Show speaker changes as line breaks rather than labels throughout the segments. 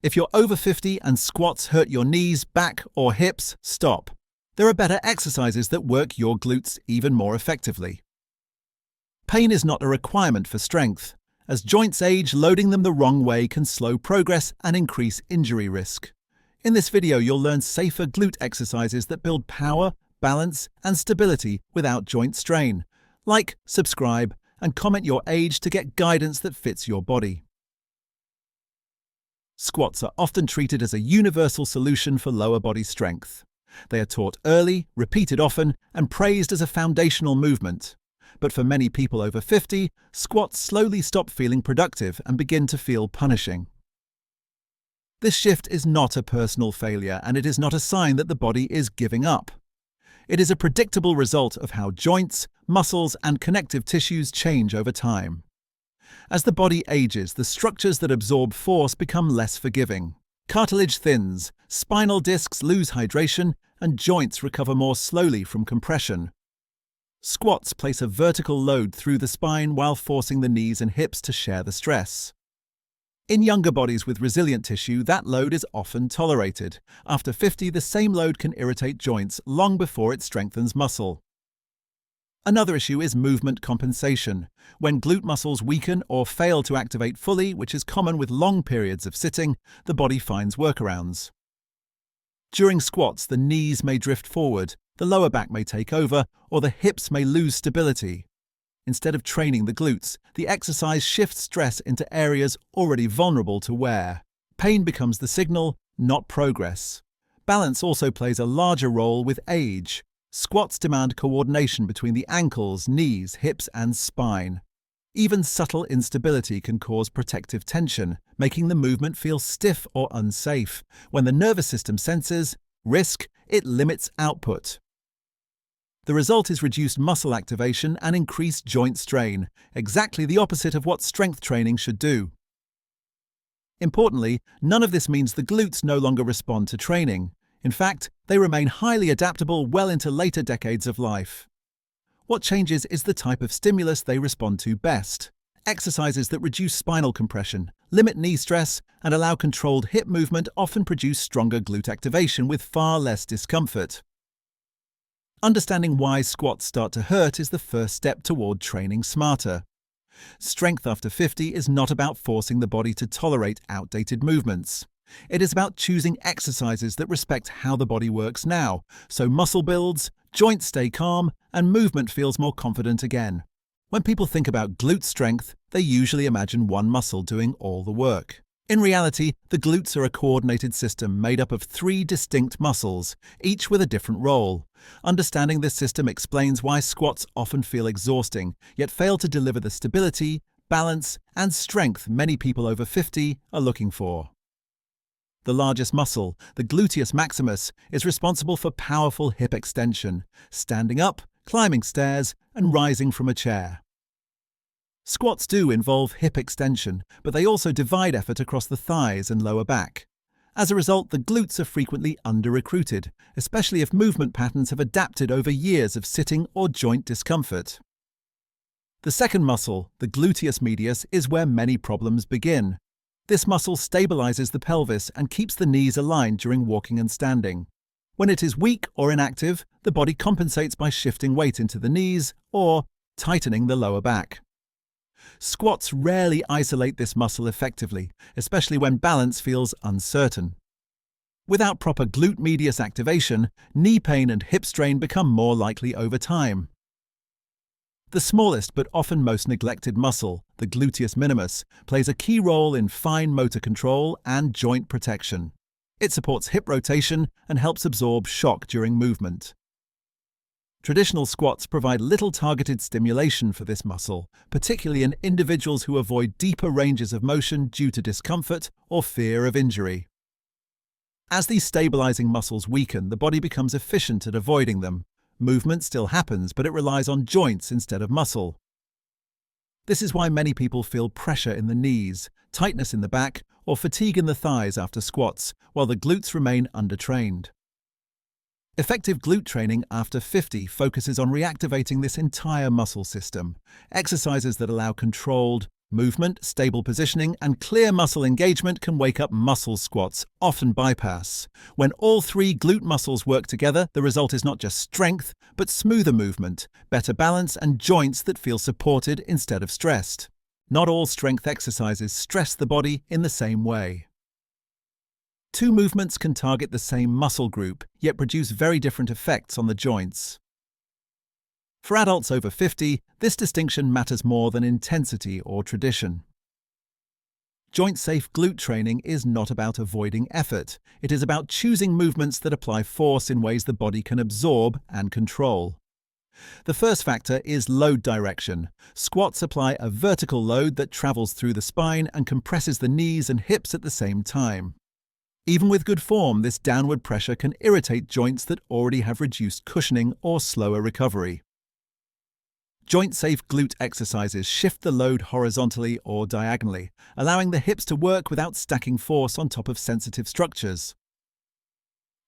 If you're over 50 and squats hurt your knees, back, or hips, stop. There are better exercises that work your glutes even more effectively. Pain is not a requirement for strength. As joints age, loading them the wrong way can slow progress and increase injury risk. In this video, you'll learn safer glute exercises that build power, balance, and stability without joint strain. Like, subscribe, and comment your age to get guidance that fits your body. Squats are often treated as a universal solution for lower body strength. They are taught early, repeated often, and praised as a foundational movement. But for many people over 50, squats slowly stop feeling productive and begin to feel punishing. This shift is not a personal failure, and it is not a sign that the body is giving up. It is a predictable result of how joints, muscles, and connective tissues change over time. As the body ages, the structures that absorb force become less forgiving. Cartilage thins, spinal discs lose hydration, and joints recover more slowly from compression. Squats place a vertical load through the spine while forcing the knees and hips to share the stress. In younger bodies with resilient tissue, that load is often tolerated. After 50, the same load can irritate joints long before it strengthens muscle. Another issue is movement compensation. When glute muscles weaken or fail to activate fully, which is common with long periods of sitting, the body finds workarounds. During squats, the knees may drift forward, the lower back may take over, or the hips may lose stability. Instead of training the glutes, the exercise shifts stress into areas already vulnerable to wear. Pain becomes the signal, not progress. Balance also plays a larger role with age. Squats demand coordination between the ankles, knees, hips, and spine. Even subtle instability can cause protective tension, making the movement feel stiff or unsafe. When the nervous system senses risk, it limits output. The result is reduced muscle activation and increased joint strain, exactly the opposite of what strength training should do. Importantly, none of this means the glutes no longer respond to training. In fact, they remain highly adaptable well into later decades of life. What changes is the type of stimulus they respond to best. Exercises that reduce spinal compression, limit knee stress, and allow controlled hip movement often produce stronger glute activation with far less discomfort. Understanding why squats start to hurt is the first step toward training smarter. Strength after 50 is not about forcing the body to tolerate outdated movements. It is about choosing exercises that respect how the body works now, so muscle builds, joints stay calm, and movement feels more confident again. When people think about glute strength, they usually imagine one muscle doing all the work. In reality, the glutes are a coordinated system made up of 3 distinct muscles, each with a different role. Understanding this system explains why squats often feel exhausting, yet fail to deliver the stability, balance, and strength many people over 50 are looking for. The largest muscle, the gluteus maximus, is responsible for powerful hip extension, standing up, climbing stairs, and rising from a chair. Squats do involve hip extension, but they also divide effort across the thighs and lower back. As a result, the glutes are frequently under-recruited, especially if movement patterns have adapted over years of sitting or joint discomfort. The second muscle, the gluteus medius, is where many problems begin. This muscle stabilizes the pelvis and keeps the knees aligned during walking and standing. When it is weak or inactive, the body compensates by shifting weight into the knees or tightening the lower back. Squats rarely isolate this muscle effectively, especially when balance feels uncertain. Without proper glute medius activation, knee pain and hip strain become more likely over time. The smallest but often most neglected muscle, the gluteus minimus, plays a key role in fine motor control and joint protection. It supports hip rotation and helps absorb shock during movement. Traditional squats provide little targeted stimulation for this muscle, particularly in individuals who avoid deeper ranges of motion due to discomfort or fear of injury. As these stabilizing muscles weaken, the body becomes efficient at avoiding them. Movement still happens, but it relies on joints instead of muscle. This is why many people feel pressure in the knees, tightness in the back, or fatigue in the thighs after squats, while the glutes remain undertrained. Effective glute training after 50 focuses on reactivating this entire muscle system. Exercises that allow controlled, Movement, stable positioning, and clear muscle engagement can wake up muscle squats, often bypass. When all three glute muscles work together, the result is not just strength, but smoother movement, better balance, and joints that feel supported instead of stressed. Not all strength exercises stress the body in the same way. Two movements can target the same muscle group, yet produce very different effects on the joints. For adults over 50, this distinction matters more than intensity or tradition. Joint-safe glute training is not about avoiding effort. It is about choosing movements that apply force in ways the body can absorb and control. The first factor is load direction. Squats apply a vertical load that travels through the spine and compresses the knees and hips at the same time. Even with good form, this downward pressure can irritate joints that already have reduced cushioning or slower recovery. Joint-safe glute exercises shift the load horizontally or diagonally, allowing the hips to work without stacking force on top of sensitive structures.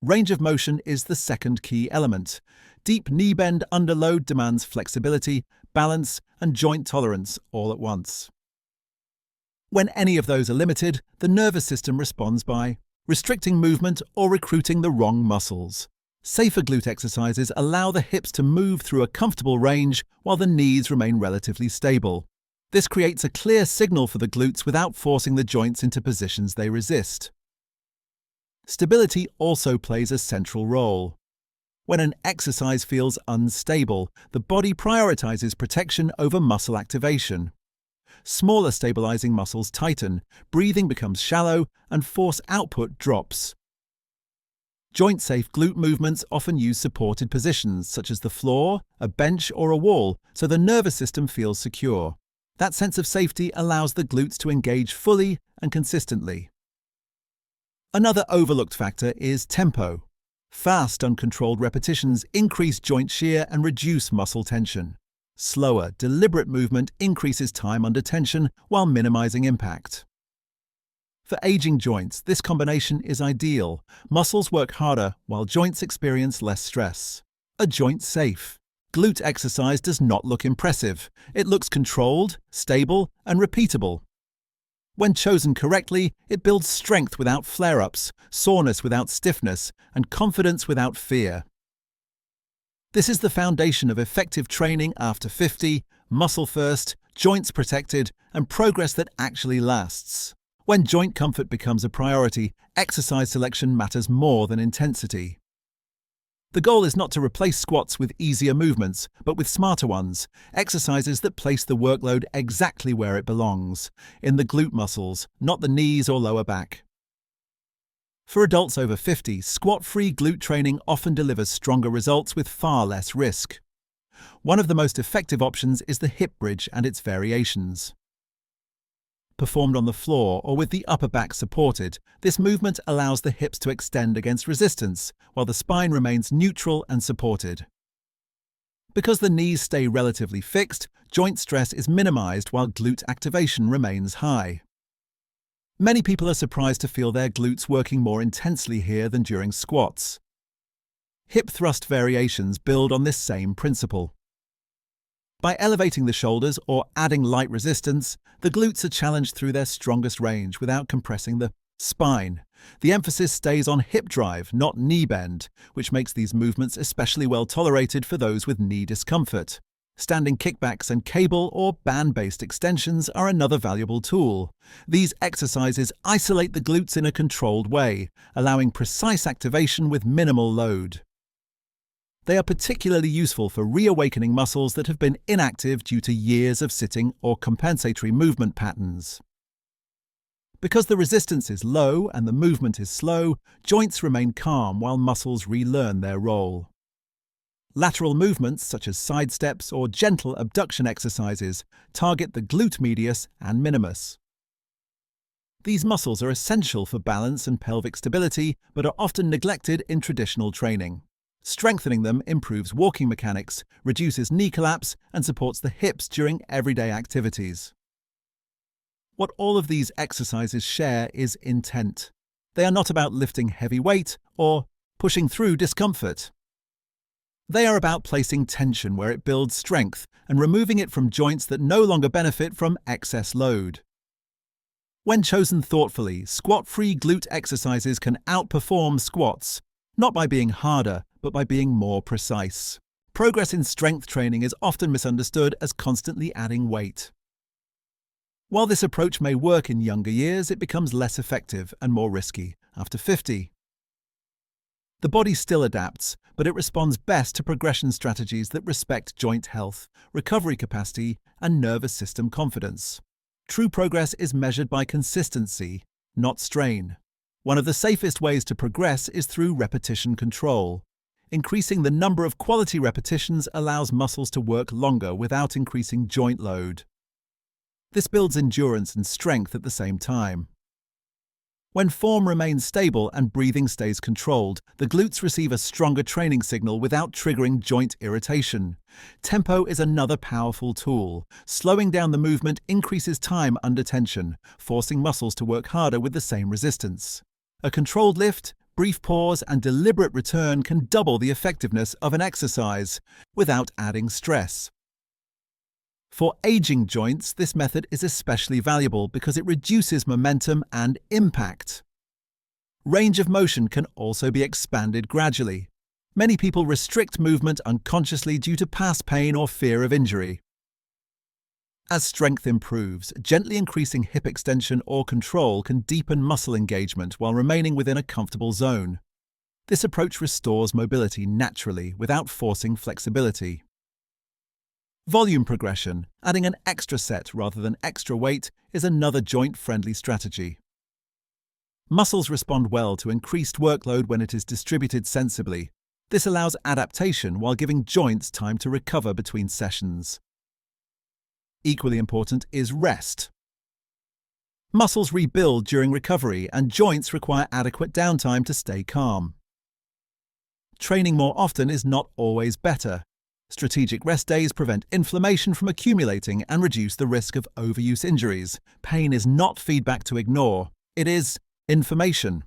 Range of motion is the second key element. Deep knee bend under load demands flexibility, balance, and joint tolerance all at once. When any of those are limited, the nervous system responds by restricting movement or recruiting the wrong muscles. Safer glute exercises allow the hips to move through a comfortable range while the knees remain relatively stable. This creates a clear signal for the glutes without forcing the joints into positions they resist. Stability also plays a central role. When an exercise feels unstable, the body prioritizes protection over muscle activation. Smaller stabilizing muscles tighten, breathing becomes shallow, and force output drops. Joint-safe glute movements often use supported positions such as the floor, a bench, or a wall, so the nervous system feels secure. That sense of safety allows the glutes to engage fully and consistently. Another overlooked factor is tempo. Fast, uncontrolled repetitions increase joint shear and reduce muscle tension. Slower, deliberate movement increases time under tension while minimizing impact. For aging joints, this combination is ideal. Muscles work harder while joints experience less stress. A joint-safe glute exercise does not look impressive. It looks controlled, stable, and repeatable. When chosen correctly, it builds strength without flare-ups, soreness without stiffness, and confidence without fear. This is the foundation of effective training after 50, muscle first, joints protected, and progress that actually lasts. When joint comfort becomes a priority, exercise selection matters more than intensity. The goal is not to replace squats with easier movements, but with smarter ones, exercises that place the workload exactly where it belongs, in the glute muscles, not the knees or lower back. For adults over 50, squat-free glute training often delivers stronger results with far less risk. One of the most effective options is the hip bridge and its variations. Performed on the floor or with the upper back supported, this movement allows the hips to extend against resistance, while the spine remains neutral and supported. Because the knees stay relatively fixed, joint stress is minimized while glute activation remains high. Many people are surprised to feel their glutes working more intensely here than during squats. Hip thrust variations build on this same principle. By elevating the shoulders or adding light resistance, the glutes are challenged through their strongest range without compressing the spine. The emphasis stays on hip drive, not knee bend, which makes these movements especially well tolerated for those with knee discomfort. Standing kickbacks and cable or band-based extensions are another valuable tool. These exercises isolate the glutes in a controlled way, allowing precise activation with minimal load. They are particularly useful for reawakening muscles that have been inactive due to years of sitting or compensatory movement patterns. Because the resistance is low and the movement is slow, joints remain calm while muscles relearn their role. Lateral movements, such as side steps or gentle abduction exercises, target the glute medius and minimus. These muscles are essential for balance and pelvic stability, but are often neglected in traditional training. Strengthening them improves walking mechanics, reduces knee collapse, and supports the hips during everyday activities. What all of these exercises share is intent. They are not about lifting heavy weight or pushing through discomfort. They are about placing tension where it builds strength and removing it from joints that no longer benefit from excess load. When chosen thoughtfully, squat-free glute exercises can outperform squats, not by being harder, but by being more precise. Progress in strength training is often misunderstood as constantly adding weight. While this approach may work in younger years, it becomes less effective and more risky after 50. The body still adapts, but it responds best to progression strategies that respect joint health, recovery capacity, and nervous system confidence. True progress is measured by consistency, not strain. One of the safest ways to progress is through repetition control. Increasing the number of quality repetitions allows muscles to work longer without increasing joint load. This builds endurance and strength at the same time. When form remains stable and breathing stays controlled, the glutes receive a stronger training signal without triggering joint irritation. Tempo is another powerful tool. Slowing down the movement increases time under tension, forcing muscles to work harder with the same resistance. A controlled lift, brief pause, and deliberate return can double the effectiveness of an exercise without adding stress. For aging joints, this method is especially valuable because it reduces momentum and impact. Range of motion can also be expanded gradually. Many people restrict movement unconsciously due to past pain or fear of injury. As strength improves, gently increasing hip extension or control can deepen muscle engagement while remaining within a comfortable zone. This approach restores mobility naturally without forcing flexibility. Volume progression, adding an extra set rather than extra weight, is another joint-friendly strategy. Muscles respond well to increased workload when it is distributed sensibly. This allows adaptation while giving joints time to recover between sessions. Equally important is rest. Muscles rebuild during recovery, and joints require adequate downtime to stay calm. Training more often is not always better. Strategic rest days prevent inflammation from accumulating and reduce the risk of overuse injuries. Pain is not feedback to ignore. It is information.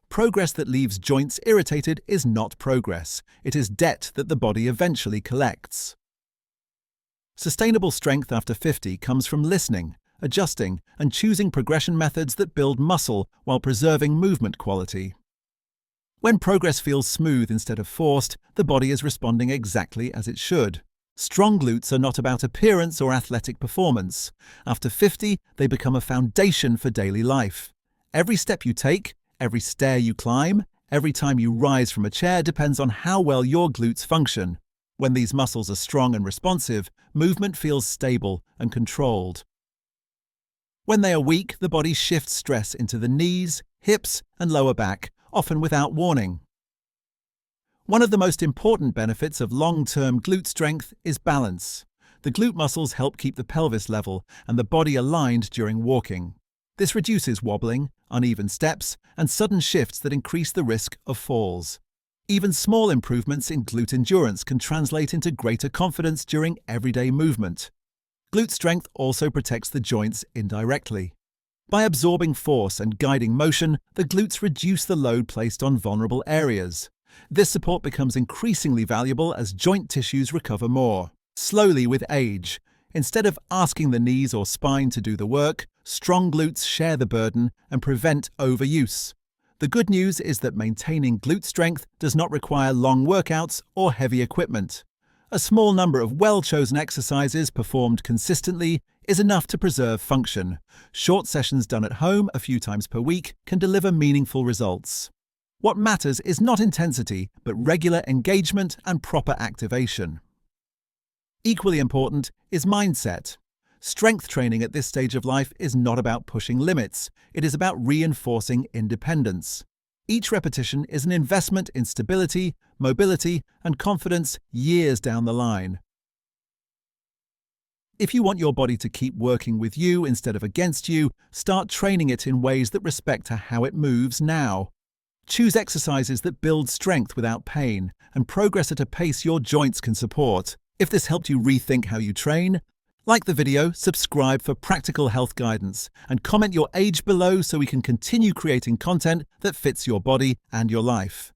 Progress that leaves joints irritated is not progress. It is debt that the body eventually collects. Sustainable strength after 50 comes from listening, adjusting, and choosing progression methods that build muscle while preserving movement quality. When progress feels smooth instead of forced, the body is responding exactly as it should. Strong glutes are not about appearance or athletic performance. After 50, they become a foundation for daily life. Every step you take, every stair you climb, every time you rise from a chair depends on how well your glutes function. When these muscles are strong and responsive, movement feels stable and controlled. When they are weak, the body shifts stress into the knees, hips, and lower back, often without warning. One of the most important benefits of long-term glute strength is balance. The glute muscles help keep the pelvis level and the body aligned during walking. This reduces wobbling, uneven steps, and sudden shifts that increase the risk of falls. Even small improvements in glute endurance can translate into greater confidence during everyday movement. Glute strength also protects the joints indirectly. By absorbing force and guiding motion, the glutes reduce the load placed on vulnerable areas. This support becomes increasingly valuable as joint tissues recover more slowly with age. Instead of asking the knees or spine to do the work, strong glutes share the burden and prevent overuse. The good news is that maintaining glute strength does not require long workouts or heavy equipment. A small number of well-chosen exercises performed consistently is enough to preserve function. Short sessions done at home a few times per week can deliver meaningful results. What matters is not intensity, but regular engagement and proper activation. Equally important is mindset. Strength training at this stage of life is not about pushing limits. It is about reinforcing independence. Each repetition is an investment in stability, mobility, and confidence years down the line. If you want your body to keep working with you instead of against you, start training it in ways that respect how it moves now. Choose exercises that build strength without pain and progress at a pace your joints can support. If this helped you rethink how you train, like the video, subscribe for practical health guidance, and comment your age below so we can continue creating content that fits your body and your life.